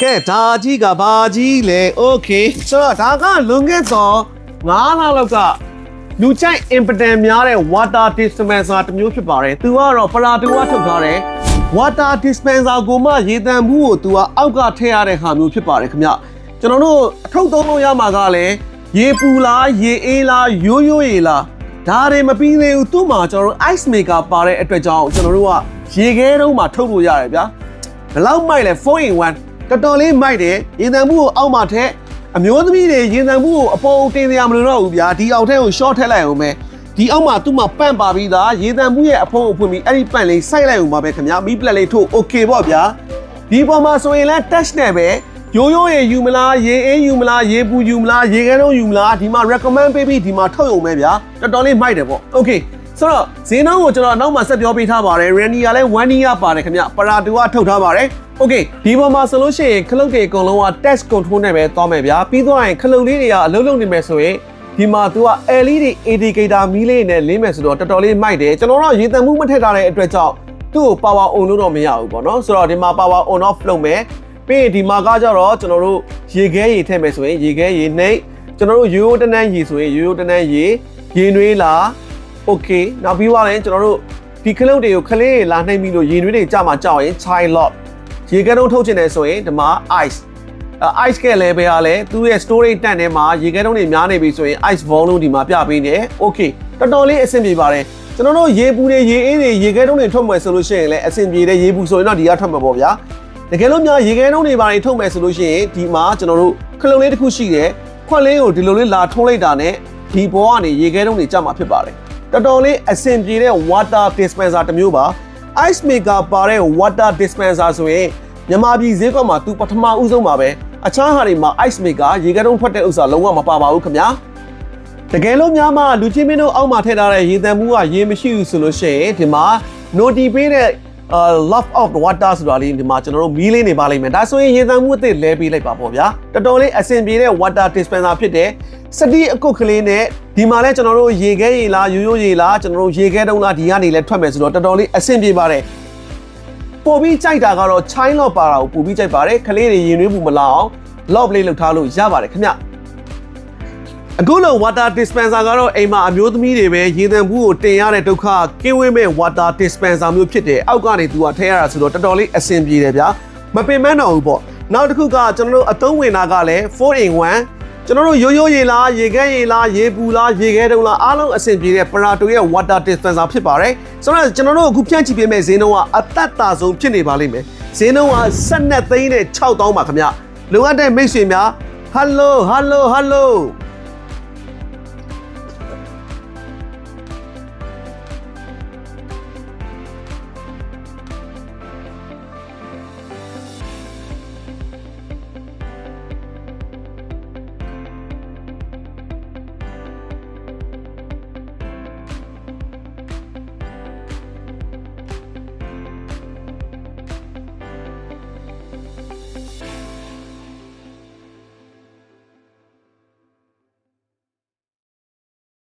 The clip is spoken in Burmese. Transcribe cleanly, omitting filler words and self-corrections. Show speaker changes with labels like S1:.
S1: ကဲဒါကြီးကဘာကြီးလဲโอเคဆိုတော့ဒါကလွန်ခဲ့သော9လလောက်ကလူချိုက် impotent များတဲ့ water dispenser တစ်မျိုးဖြစ်ပါတယ်သူကတော့ပရာတူကထုတ်ထားတဲ့ water dispenser ကိုမှရေတံမှုကိုသူကအောက်ကထည့်ရတဲ့ဟာမျိုးဖြစ်ပါတယ်ခင်ဗျကျွန်တော်တို့အထုတ်သုံးလို့ရမှာကလည်းရေပူလားရေအေးလားရိုးရိုးရေလားဒါတွေမပြီးသေးဘူးသူ့မှာကျွန်တော်တို့ ice maker ပါတဲ့အတွက်ကြောင့်ကျွန်တော်တို့ကရေခဲတုံးမှာထုတ်လို့ရတယ်ဗျာဘယ်လောက်မိုက်လဲ 4-in-1 တော်တော်လေးမိုက်တယ်ရေတံမှုကိုအောက်မှာထည့်အမျိုးသမီးတွေရေတံမှုကိုအပေါ်တင်ရမလို့တော့ဘူးဗျာဒီအောက်ထဲကို short ထည့်လိုက်အောင်ပဲဒီအောက်မှာသူ့မှာပန့်ပါပြီးသားရေတံမှုရဲ့အဖုံးကိုဖွင့်ပြီးအဲ့ဒီပန့်လေးစိုက်လိုက်အောင်ပါပဲခင်ဗျာမီးပလက်လေးထိုး okay ပေါ့ဗျာဒီပေါ်မှာဆိုရင်လည်း touch နဲ့ပဲရိုးရိုးရေယူမလားရေအေးယူမလားရေပူယူမလားရေခဲတုံးယူမလားဒီမှာ recommend ပေးပြီးဒီမှာထုတ်ရုံပဲဗျာတော်တော်လေးမိုက်တယ်ပေါ့ okay ဆိုတော့ဈေးနှုန်းကိုကျွန်တော်နောက်မှဆက်ပြောပေးထားပါတယ် Renia လည်း 1 year ပါတယ်ခင်ဗျပရာတူကထုတ်ထားပါတယ် okay ဒီပေါ်မှာဆိုလို့ရှိရင်ခလုတ်တွေအကုန်လုံးက test control နဲ့ပဲသွားမယ်ဗျာပြီးသွားရင်ခလုတ်လေးတွေကအလုံးလုံးနေမယ်ဆိုရင်ဒီမှာ तू က LED indicator မီးလေးနဲ့လင်းမယ်ဆိုတော့တော်တော်လေးမိုက်တယ်ကျွန်တော်တို့ရေတံမှုမထည့်ထားတဲ့အတွက်ကြောင့်သူ့ကို power on လို့တော့မရဘူးပေါ့နော်ဆိုတော့ဒီမှာ power on off လုပ်မယ်ပြီးရင်ဒီမှာကကြတော့ကျွန်တော်တို့ရေခဲရေထည့်မယ်ဆိုရင်ရေခဲရေနှိပ်ကျွန်တော်တို့ရိုးရိုးတန်းရေဆိုရင်ရိုးရိုးတန်းရေနွေးလား okay နောက်ပြီးသွားရင်ကျွန်တော်တို့ဒီခလုတ်တွေကိုခလေးလာနှိပ်ပြီးလို့ရေနွေးတွေကြမှာကြောက်ရင် child lock ရေခဲတုံးထုတ်ချင်တယ်ဆိုရင်ဒီမှာ ice ice ကလည်းပဲဟာလဲသူ့ရဲ့ storage tank ထဲမှာရေခဲတုံးတွေများနေပြီဆိုရင် ice volume ဒီမှာပြပေးနေ okay တော်တော်လေးအဆင်ပြေပါတယ်ကျွန်တော်တို့ရေပူတွေရေအေးတွေရေခဲတုံးတွေထုတ်မယ်ဆိုလို့ရှိရင်လည်းအဆင်ပြေတယ်ရေပူဆိုရင်တော့ဒီကထွက်မှာပေါ့ဗျာတကယ်လို့များရေခဲတုံးတွေပါတွေထုတ်မယ်ဆိုလို့ရှိရင်ဒီမှာကျွန်တော်တို့ခလုတ်လေးတစ်ခုရှိတယ်ခွက်လေးကိုဒီလိုလေးလာထိုးလိုက်တာနဲ့ဒီဘောကနေရေခဲတုံးတွေကျမှာဖြစ်ပါတယ်တော်တော်လေးအဆင်ပြေတဲ့ water dispenser တစ်မျိုးပါ ice maker ပါတဲ့ water dispenser ဆိုရင်မြန်မာပြည်ဈေးကွက်မှာသူပထမဦးဆုံးပါပဲအခြားဟာတွေမှာ ice maker ရေခဲတုံးထွက်တဲ့ဥစ္စာလုံးဝမပါပါဘူးခင်ဗျာတကယ်လို့များမှလူချင်းမင်းတို့အောက်မှာထည့်ထားတဲ့ရေတံမှုကရေမရှိဘူးဆိုလို့ရှိရင်ဒီမှာ noti ပေးတဲ့love of water ဆိုတာလေးဒီမှာကျွန်တော်တို့မီးလေးနေပါလိမ့်မယ်ဒါဆိုရင်ရေတံမှုအသစ်လဲပေးလိုက်ပါပေါ့ဗျာတော်တော်လေးအဆင်ပြေတဲ့ water dispenser ဖြစ်တယ်စတိအကုတ်ကလေးနဲ့ဒီမှာလဲကျွန်တော်တို့ရေခဲရေလားရိုးရိုးရေလားကျွန်တော်တို့ရေခဲတုံးလားဒီကနေလဲထွက်မယ်ဆိုတော့တော်တော်လေးအဆင်ပြေပါတယ်ပို့ပြီးကြိုက်တာကတော့ child lock ပါတာကိုပို့ပြီးကြိုက်ပါတယ်ခလေးတွေရင်နှွေးမှုမလာအောင် lock လေးလုပ်ထားလို့ရပါတယ်ခင်ဗျအခုလို water dispenser ကတော့အိမ်မှာအမျိုးသမီးတွေပဲရေတံဘူးကိုတင်ရတဲ့ဒုက္ခကင်းဝေးမဲ့ water dispenser မျိုးဖြစ်တယ်အောက်ကနေသူကထည့်ရတာဆိုတော့တော်တော်လေးအဆင်ပြေတယ်ဗျာမပင်မတော့ဘူးပေါ့နောက်တစ်ခုကကျွန်တော်တို့အသုံးဝင်တာကလည်း 4-in-1 ကျွန်တော်တို့ရိုးရိုးရေလားရေခဲရေလားရေပူလားရေခဲတုံးလားအားလုံးအဆင်ပြေတဲ့ပရာတိုရဲ့ water dispenser ဖြစ်ပါတယ်ဆိုတော့ကျွန်တော်တို့အခုဖြန့်ချိပေးမဲ့ဈေးနှုန်းကအသက်သာဆုံးဖြစ်နေပါလိမ့်မယ်ဈေးနှုန်းက12သိန်းနဲ့6တောင်းပါခင်ဗျလိုအပ်တဲ့မိတ်ဆွေများ hello